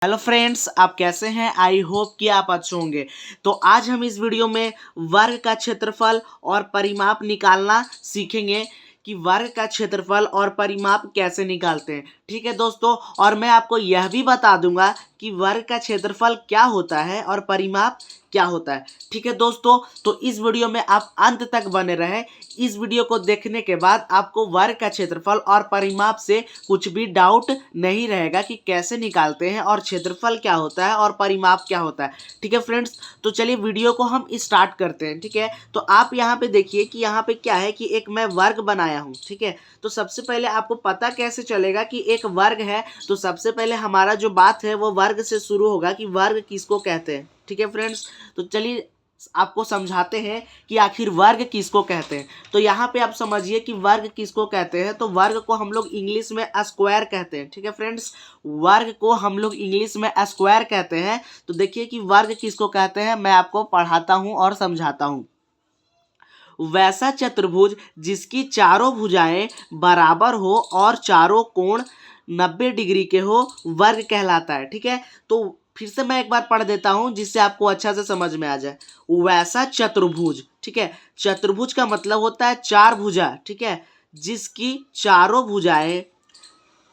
Hello friends, आप कैसे हैं? आई होप कि आप अच्छे होंगे। तो आज हम इस वीडियो में वर्ग का क्षेत्रफल और परिमाप निकालना सीखेंगे कि वर्ग का क्षेत्रफल और परिमाप कैसे निकालते हैं। ठीक है दोस्तों, और मैं आपको यह भी बता दूंगा कि वर्ग का क्षेत्रफल क्या होता है और परिमाप क्या होता है। ठीक है दोस्तों, तो इस वीडियो में आप अंत तक बने रहें। इस वीडियो को देखने के बाद आपको वर्ग का क्षेत्रफल और परिमाप से कुछ भी डाउट नहीं रहेगा कि कैसे निकालते हैं और क्षेत्रफल क्या होता है और परिमाप क्या होता है। ठीक है फ्रेंड्स, तो चलिए वीडियो को हम स्टार्ट करते हैं। ठीक है, तो आप यहाँ पे देखिए कि यहाँ पे क्या है कि एक मैं वर्ग बनाया हूँ। ठीक है, तो सबसे पहले आपको पता कैसे चलेगा कि एक वर्ग है, तो सबसे पहले हमारा जो बात है वो वर्ग से शुरू होगा कि वर्ग किसको कहते हैं। ठीक है फ्रेंड्स, तो चलिए आपको समझाते हैं कि आखिर वर्ग किसको कहते हैं। तो यहाँ पे आप समझिए कि वर्ग किसको कहते हैं। तो वर्ग को हम लोग इंग्लिश में स्क्वायर कहते हैं। ठीक है फ्रेंड्स, वर्ग को हम लोग इंग्लिश में स्क्वायर कहते हैं। तो देखिए कि वर्ग किसको कहते हैं, मैं आपको पढ़ाता हूँ और समझाता हूँ। वैसा चतुर्भुज जिसकी चारों भुजाएं बराबर हो और चारों कोण 90 डिग्री के हो वर्ग कहलाता है। ठीक है, तो फिर से मैं एक बार पढ़ देता हूं जिससे आपको अच्छा से समझ में आ जाए। वैसा चतुर्भुज, ठीक है, चतुर्भुज का मतलब होता है चार भुजा। ठीक है, जिसकी चारों भुजाएं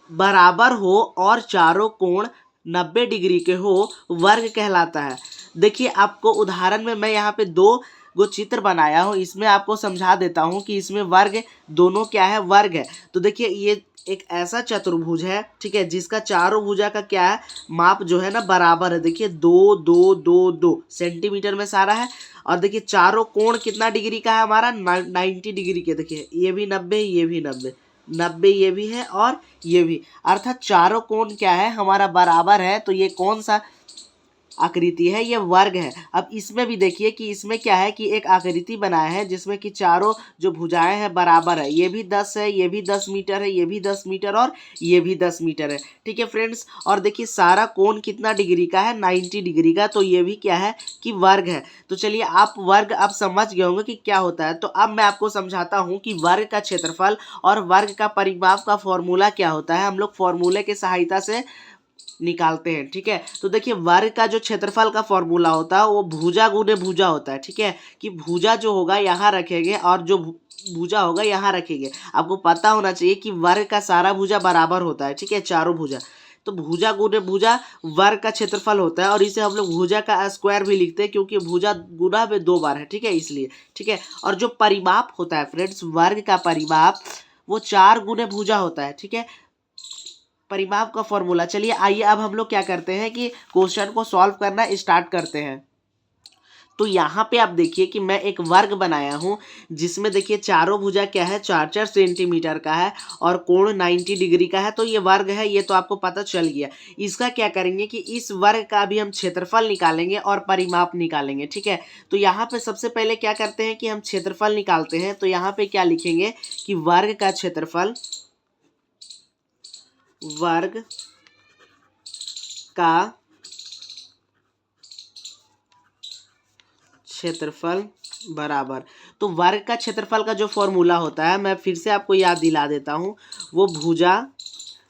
बराबर हो और चारों कोण 90 डिग्री के हो वर्ग कहलाता है। देखिए आपको उदाहरण में मैं यहाँ पे दो चित्र बनाया हूँ, इसमें आपको समझा देता हूँ कि इसमें वर्ग दोनों क्या है, वर्ग है। तो देखिए ये एक ऐसा चतुर्भुज है, ठीक है, जिसका चारों भुजा का क्या है, माप जो है ना बराबर है। देखिए 2 2 2 2 सेंटीमीटर में सारा है। और देखिए चारों कोण कितना डिग्री का है हमारा, 90 डिग्री के। देखिए ये भी 90, ये भी 90, 90 ये भी है और ये भी, अर्थात चारों कोण क्या है हमारा बराबर है। तो ये कौन सा आकृति है, ये वर्ग है। अब इसमें भी देखिए कि इसमें क्या है कि एक आकृति बनाया है जिसमें कि चारों जो भुजाएं हैं बराबर है। ये भी 10 है, ये भी 10 मीटर है, ये भी 10 मीटर और ये भी 10 मीटर है। ठीक है फ्रेंड्स, और देखिए सारा कोण कितना डिग्री का है, 90 डिग्री का। तो ये भी क्या है कि वर्ग है। तो चलिए आप वर्ग अब समझ गए होंगे कि क्या होता है। तो अब मैं आपको समझाता हूँ कि वर्ग का क्षेत्रफल और वर्ग का परिमाप का फॉर्मूला क्या होता है। हम लोग फॉर्मूले की सहायता से निकालते हैं। ठीक है, तो देखिए वर्ग का जो क्षेत्रफल का फॉर्मूला होता है वो भुजा गुने भुजा होता है। ठीक है, कि भुजा जो होगा यहाँ रखेंगे और जो भुजा होगा यहाँ रखेंगे। आपको पता होना चाहिए कि वर्ग का सारा भुजा बराबर होता है। ठीक है, चारों भुजा, तो भुजा गुने भुजा वर्ग का क्षेत्रफल होता है। और इसे हम लोग भुजा का स्क्वायर भी लिखते हैं क्योंकि भुजा गुना में 2 बार है। ठीक है, इसलिए। ठीक है, और जो परिमाप होता है फ्रेंड्स, वर्ग का परिमाप वो 4 गुने भुजा होता है। ठीक है, परिमाप का फॉर्मूला। चलिए आइए अब हम लोग क्या करते हैं कि क्वेश्चन को सॉल्व करना स्टार्ट करते हैं। तो यहाँ पे आप देखिए कि मैं एक वर्ग बनाया हूँ जिसमें देखिए चारों भुजा क्या है, 4 4 सेंटीमीटर का है और कोण 90 डिग्री का है। तो ये वर्ग है, ये तो आपको पता चल गया। इसका क्या करेंगे कि इस वर्ग का भी हम क्षेत्रफल निकालेंगे और परिमाप निकालेंगे। ठीक है, तो यहाँ पे सबसे पहले क्या करते हैं कि हम क्षेत्रफल निकालते हैं। तो यहाँ पे क्या लिखेंगे कि वर्ग का क्षेत्रफल, वर्ग का क्षेत्रफल बराबर, तो वर्ग का क्षेत्रफल का जो फॉर्मूला होता है मैं फिर से आपको याद दिला देता हूँ, वो भुजा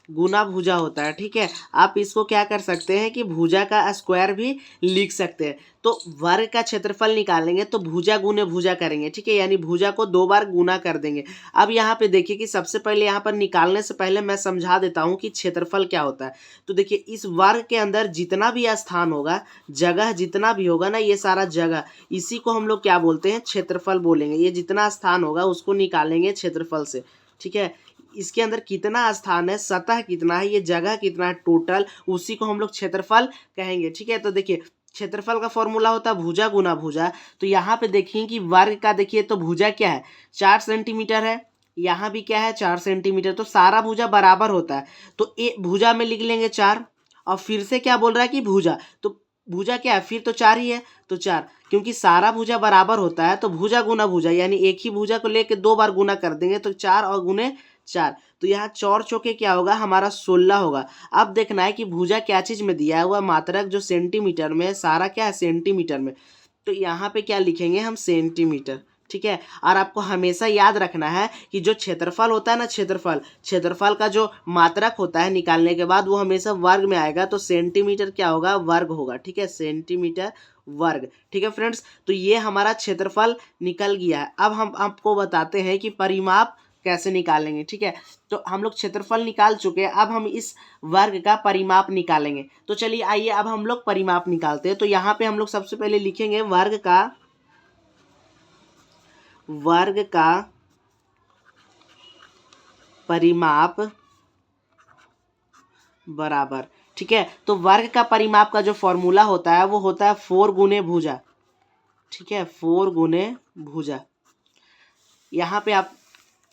गुना भुजा होता है। ठीक है, आप इसको क्या कर सकते हैं कि भुजा का स्क्वायर भी लिख सकते हैं। तो वर्ग का क्षेत्रफल निकालेंगे तो भुजा गुने भुजा करेंगे। ठीक है, यानी भुजा को 2 बार गुना कर देंगे। अब यहाँ पे देखिए कि सबसे पहले यहाँ पर निकालने से पहले मैं समझा देता हूँ कि क्षेत्रफल क्या होता है। तो देखिए इस वर्ग के अंदर जितना भी स्थान होगा, जगह जितना भी होगा ना, ये सारा जगह, इसी को हम लोग क्या बोलते हैं, क्षेत्रफल बोलेंगे। ये जितना स्थान होगा उसको निकालेंगे क्षेत्रफल से। ठीक है, इसके अंदर कितना स्थान है, सतह कितना है, ये जगह कितना है टोटल, उसी को हम लोग क्षेत्रफल कहेंगे। ठीक है, तो देखिए क्षेत्रफल का फॉर्मूला होता है भुजा गुना भुजा। तो यहाँ पे देखिए कि वर्ग का देखिए तो भुजा क्या है, 4 सेंटीमीटर है, यहाँ भी क्या है 4 सेंटीमीटर। तो सारा भुजा बराबर होता है। तो ए भुजा में लिख लेंगे 4, और फिर से क्या बोल रहा है कि भुजा, तो भुजा क्या है, फिर तो 4 ही है। तो 4, क्योंकि सारा भुजा बराबर होता है तो भुजा गुना भुजा, यानी एक ही भुजा को लेके 2 बार गुना कर देंगे। तो 4 और गुने 4, तो यहाँ 4 चौके क्या होगा हमारा 16 होगा। अब देखना है कि भुजा क्या चीज में दिया हुआ, मात्रक जो सेंटीमीटर में, सारा क्या है सेंटीमीटर में। तो यहाँ पे क्या लिखेंगे हम, सेंटीमीटर। ठीक है। और आपको हमेशा याद रखना है कि जो क्षेत्रफल होता है ना, क्षेत्रफल का जो मात्रक होता है निकालने के बाद वो हमेशा वर्ग में आएगा, तो सेंटीमीटर क्या होगा, वर्ग होगा, ठीक है, सेंटीमीटर वर्ग। ठीक है फ्रेंड्स, तो ये हमारा क्षेत्रफल निकल गया है। अब हम आपको बताते हैं कि परिमाप कैसे निकालेंगे। ठीक है, तो हम लोग क्षेत्रफल निकाल चुके हैं, अब हम इस वर्ग का परिमाप निकालेंगे। तो चलिए आइए अब हम लोग परिमाप निकालते हैं। तो यहाँ पे हम लोग सबसे पहले लिखेंगे वर्ग का परिमाप बराबर, ठीक है। तो वर्ग का परिमाप का जो फॉर्मूला होता है वो होता है 4 गुने भुजा, ठीक है, 4 गुने भुजा। यहाँ पे आप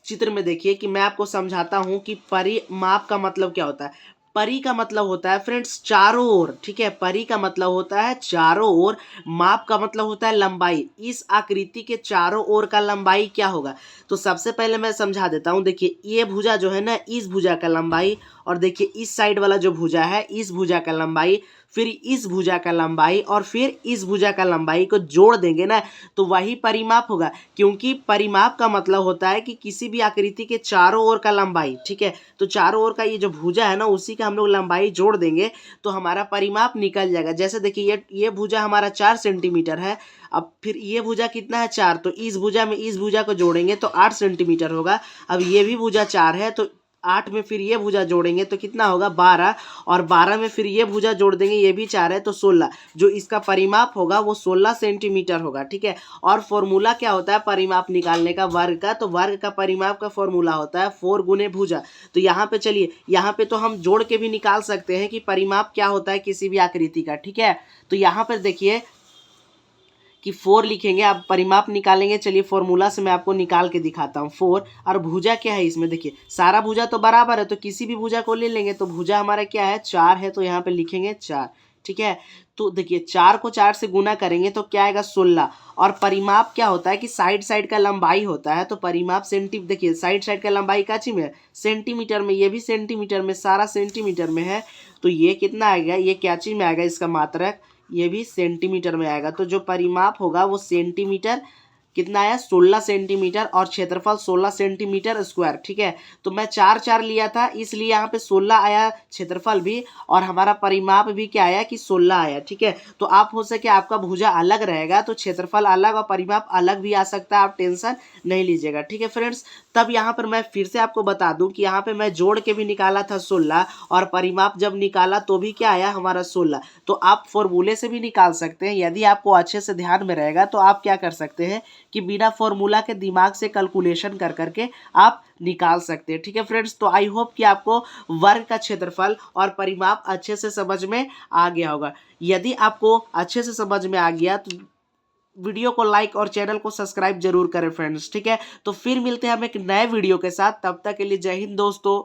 चित्र में देखिए कि मैं आपको समझाता हूं कि परिमाप का मतलब क्या होता है। परि का मतलब होता है फ्रेंड्स चारों ओर, ठीक है, परि का मतलब होता है चारों ओर, माप का मतलब होता है लंबाई। इस आकृति के चारों ओर का लंबाई क्या होगा। तो सबसे पहले मैं समझा देता हूं, देखिए ये भुजा जो है ना, इस भुजा का लंबाई, और देखिए इस साइड वाला जो भुजा है, इस भुजा का लंबाई, फिर इस भुजा का लंबाई, और फिर इस भुजा का लंबाई को जोड़ देंगे ना, तो वही परिमाप होगा। क्योंकि परिमाप का मतलब होता है कि किसी भी आकृति के चारों ओर का लंबाई, ठीक है, तो चारों ओर का ये जो भुजा है ना, उसी का हम लोग लंबाई जोड़ देंगे तो हमारा परिमाप निकल जाएगा। जैसे देखिए ये भुजा हमारा 4 सेंटीमीटर है, अब फिर ये भुजा कितना है, 4, तो इस भुजा में इस भुजा को जोड़ेंगे तो 8 सेंटीमीटर होगा। अब ये भी भुजा 4 है, तो 8 में फिर ये भुजा जोड़ेंगे तो कितना होगा, 12, और 12 में फिर ये भुजा जोड़ देंगे, ये भी 4 है, तो 16। जो इसका परिमाप होगा वो 16 सेंटीमीटर होगा, ठीक है। और फॉर्मूला क्या होता है परिमाप निकालने का वर्ग का, तो वर्ग का परिमाप का फॉर्मूला होता है 4 गुने भुजा। तो यहाँ पे चलिए, यहाँ पे तो हम जोड़ के भी निकाल सकते हैं कि परिमाप क्या होता है किसी भी आकृति का, ठीक है। तो यहाँ पर देखिए कि 4 लिखेंगे, आप परिमाप निकालेंगे। चलिए फॉर्मूला से मैं आपको निकाल के दिखाता हूँ। 4 और भुजा क्या है इसमें, देखिए सारा भुजा तो बराबर है, तो किसी भी भुजा को ले लेंगे। तो भुजा हमारा क्या है, 4 है, तो यहाँ पे लिखेंगे 4, ठीक है। तो देखिए 4 को 4 से गुना करेंगे तो क्या आएगा, 16। और परिमाप क्या होता है कि साइड का लंबाई होता है, तो परिमाप देखिए साइड का लंबाई काची में है, सेंटीमीटर में, ये भी सेंटीमीटर में, सारा सेंटीमीटर में है। तो ये कितना आएगा, ये क्या चीज में आएगा, इसका मात्रक ये भी सेंटीमीटर में आएगा। तो जो परिमाप होगा वो सेंटीमीटर कितना आया, 16 सेंटीमीटर, और क्षेत्रफल 16 सेंटीमीटर स्क्वायर, ठीक है। तो मैं 4 लिया था, इसलिए यहाँ पे 16 आया क्षेत्रफल भी, और हमारा परिमाप भी क्या आया कि 16 आया, ठीक है। तो आप हो सके आपका भुजा अलग रहेगा तो क्षेत्रफल अलग और परिमाप अलग भी आ सकता है, आप टेंशन नहीं लीजिएगा, ठीक है फ्रेंड्स। तब यहाँ पर मैं फिर से आपको बता दूं कि यहाँ पे मैं जोड़ के भी निकाला था 16, और परिमाप जब निकाला तो भी क्या आया हमारा 16। तो आप फॉर्मूले से भी निकाल सकते हैं, यदि आपको अच्छे से ध्यान में रहेगा तो आप क्या कर सकते हैं कि बिना फॉर्मूला के दिमाग से कैलकुलेशन कर करके आप निकाल सकते हैं, ठीक है फ्रेंड्स। तो आई होप कि आपको वर्ग का क्षेत्रफल और परिमाप अच्छे से समझ में आ गया होगा। यदि आपको अच्छे से समझ में आ गया तो वीडियो को लाइक और चैनल को सब्सक्राइब जरूर करें फ्रेंड्स, ठीक है। तो फिर मिलते हैं हम एक नए वीडियो के साथ, तब तक के लिए जय हिंद दोस्तों।